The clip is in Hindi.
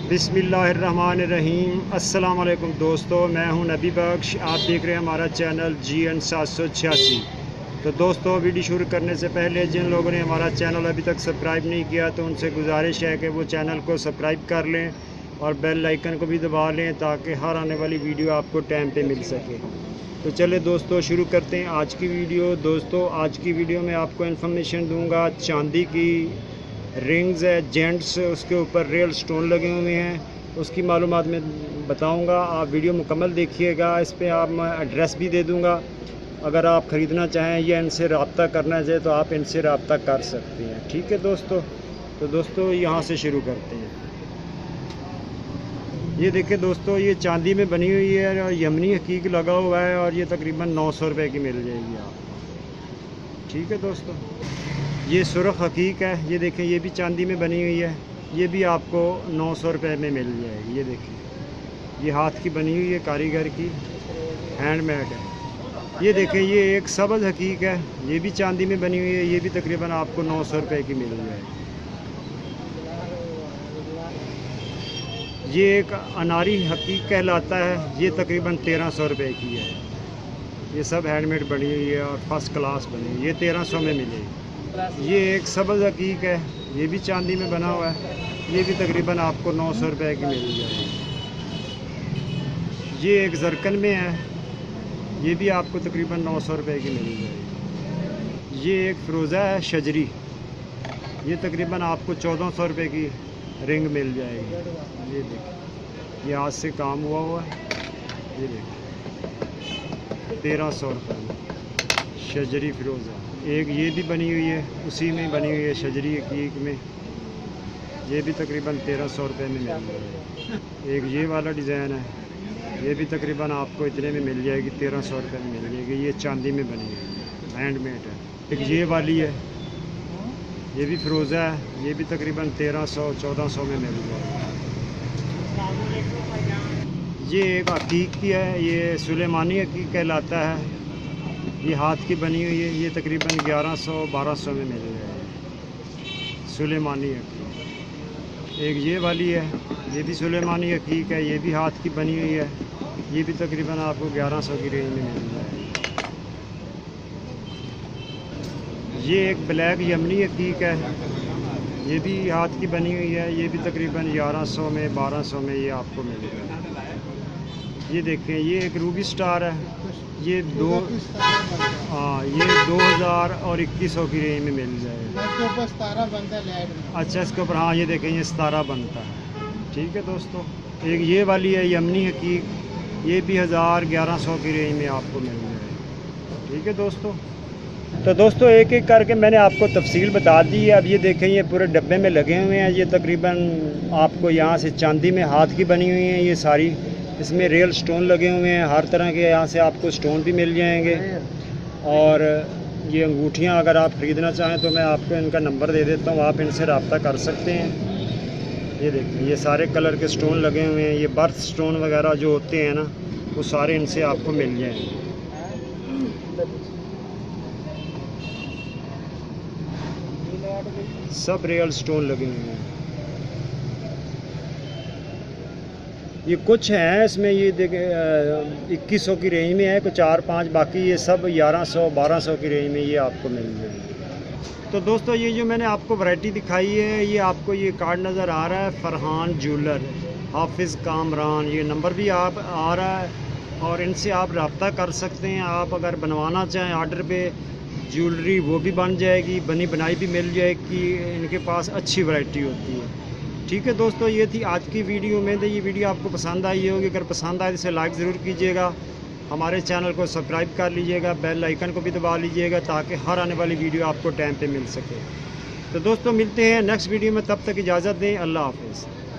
बिस्मिल्लाहिर्रहमानिर्रहीम। अस्सलाम वालेकुम दोस्तों, मैं हूं नबी बख्श। आप देख रहे हैं हमारा चैनल GN 786। तो दोस्तों, वीडियो शुरू करने से पहले जिन लोगों ने हमारा चैनल अभी तक सब्सक्राइब नहीं किया तो उनसे गुजारिश है कि वो चैनल को सब्सक्राइब कर लें और बेल आइकन को भी दबा लें ताकि हर आने वाली वीडियो आपको टाइम पे मिल सके। तो चले दोस्तों, शुरू करते हैं आज की वीडियो। दोस्तों, आज की वीडियो में आपको इन्फॉर्मेशन दूंगा चांदी की रिंग्स है जेंट्स, उसके ऊपर रियल स्टोन लगे हुए हैं, उसकी मालूमात मैं बताऊंगा। आप वीडियो मुकम्मल देखिएगा। इस पे आप मैं एड्रेस भी दे दूंगा। अगर आप ख़रीदना चाहें या इनसे रब्ता करना चाहे तो आप इनसे रब्ता कर सकते हैं। ठीक है दोस्तों। तो दोस्तों, यहाँ से शुरू करते हैं। ये देखिए दोस्तों, ये चांदी में बनी हुई है और यमनी हकीक लगा हुआ है और ये तकरीबन 900 रुपये की मिल जाएगी आप। ठीक है दोस्तों, ये सुरख हकीक है। ये देखें, ये भी चांदी में बनी हुई है, ये भी आपको 900 रुपये में मिल जाएगी। ये देखिए, ये हाथ की बनी हुई है, कारीगर की, हैंडमेड है। ये देखें, ये एक सब्ज़ हकीक है, ये भी चांदी में बनी हुई है, ये भी तकरीबन आपको 900 रुपये की मिल जाएगी। ये एक अनारी हकीक कहलाता है, ये तकरीबन 1300 रुपये की है। ये सब हैंडमेड बनी हुई है और फर्स्ट क्लास बनी हुई है, ये 1300 में मिलेगी। ये एक सब्ज़ हकीक है, ये भी चांदी में बना हुआ है, ये भी तकरीबन आपको 900 रुपये की मिल जाएगी। ये एक जरकन में है, ये भी आपको तकरीबन 900 रुपये की मिल जाएगी। ये एक फ़िरोज़ा है शजरी, ये तकरीबन आपको 1400 रुपये की रिंग मिल जाएगी। ये देखिए, ये हाथ से काम हुआ है। ये देखिए, 1300 रुपये में शजरी फ़िरोज़ा। एक ये भी बनी हुई है, उसी में बनी हुई है शजरी हकीक में, ये भी तकरीबन 1300 रुपये में मिल जाएगी। एक ये वाला डिज़ाइन है, ये भी तकरीबन आपको इतने में मिल जाएगी, 1300 रुपये में मिल जाएगी। ये चांदी में बनी है, हैंडमेड है। एक ये वाली है, ये भी फ़िरोज़ा है, ये भी तकरीबन 1300-1400 में मिल जाएगी। ये एक हकीक की है, ये सुलेमानी हकीक कहलाता है, ये हाथ की बनी हुई है, ये तकरीबन 1100-1200 में मिल जाएगी, सुलेमानी हकीक। एक ये वाली है, ये भी सुलेमानी हकीक है, ये भी हाथ की बनी हुई है, ये भी तकरीबन आपको 1100 की रेंज में मिल जाएगी। ये एक ब्लैक यमनी हकीक है, ये भी हाथ की बनी हुई है, ये भी तकरीबन 1100 में 1200 में ये आपको मिलेगा। ये देखें, ये एक रूबी स्टार है, ये ये 2000 और 2100 की रेंज में मिल जाएगा। अच्छा, इसके ऊपर हाँ, ये देखें, ये 17 बनता है। ठीक है दोस्तों। एक ये वाली है यमनी हकीक, ये भी 1000-1100 की रेंज में आपको मिल जाएगी। ठीक है दोस्तों। तो दोस्तों, एक एक करके मैंने आपको तफसील बता दी है। अब ये देखें, ये पूरे डब्बे में लगे हुए हैं। ये तकरीबन आपको यहाँ से चांदी में हाथ की बनी हुई हैं, ये सारी, इसमें रियल स्टोन लगे हुए हैं हर तरह के। यहाँ से आपको स्टोन भी मिल जाएंगे। और ये अंगूठियाँ अगर आप ख़रीदना चाहें तो मैं आपको इनका नंबर दे देता हूँ, आप इनसे रब्ता कर सकते हैं। ये देखिए, ये सारे कलर के स्टोन लगे हुए हैं। ये बर्थ स्टोन वगैरह जो होते हैं ना, वो सारे इनसे आपको मिल जाएंगे। सब रियल स्टोन लगे हुए हैं। ये कुछ हैं इसमें, ये देखें 2100 की रेंज में है, कुछ 4-5, बाकी ये सब 1100-1200 की रेंज में ये आपको मिल जाएगी। तो दोस्तों, ये जो मैंने आपको वैरायटी दिखाई है, ये आपको ये कार्ड नज़र आ रहा है, फरहान ज्वेलर, हाफिज़ कामरान, ये नंबर भी आप आ रहा है और इनसे आप रब्ता कर सकते हैं। आप अगर बनवाना चाहें ऑर्डर पे ज्वेलरी, वो भी बन जाएगी, बनी बनाई भी मिल जाएगी। इनके पास अच्छी वैरायटी होती है। ठीक है दोस्तों, ये थी आज की वीडियो में। ये वीडियो आपको पसंद आई होगी। अगर पसंद आए तो इसे लाइक ज़रूर कीजिएगा, हमारे चैनल को सब्सक्राइब कर लीजिएगा, बेल आइकन को भी दबा लीजिएगा ताकि हर आने वाली वीडियो आपको टाइम पे मिल सके। तो दोस्तों, मिलते हैं नेक्स्ट वीडियो में, तब तक इजाज़त दें। अल्लाह हाफ़िज़।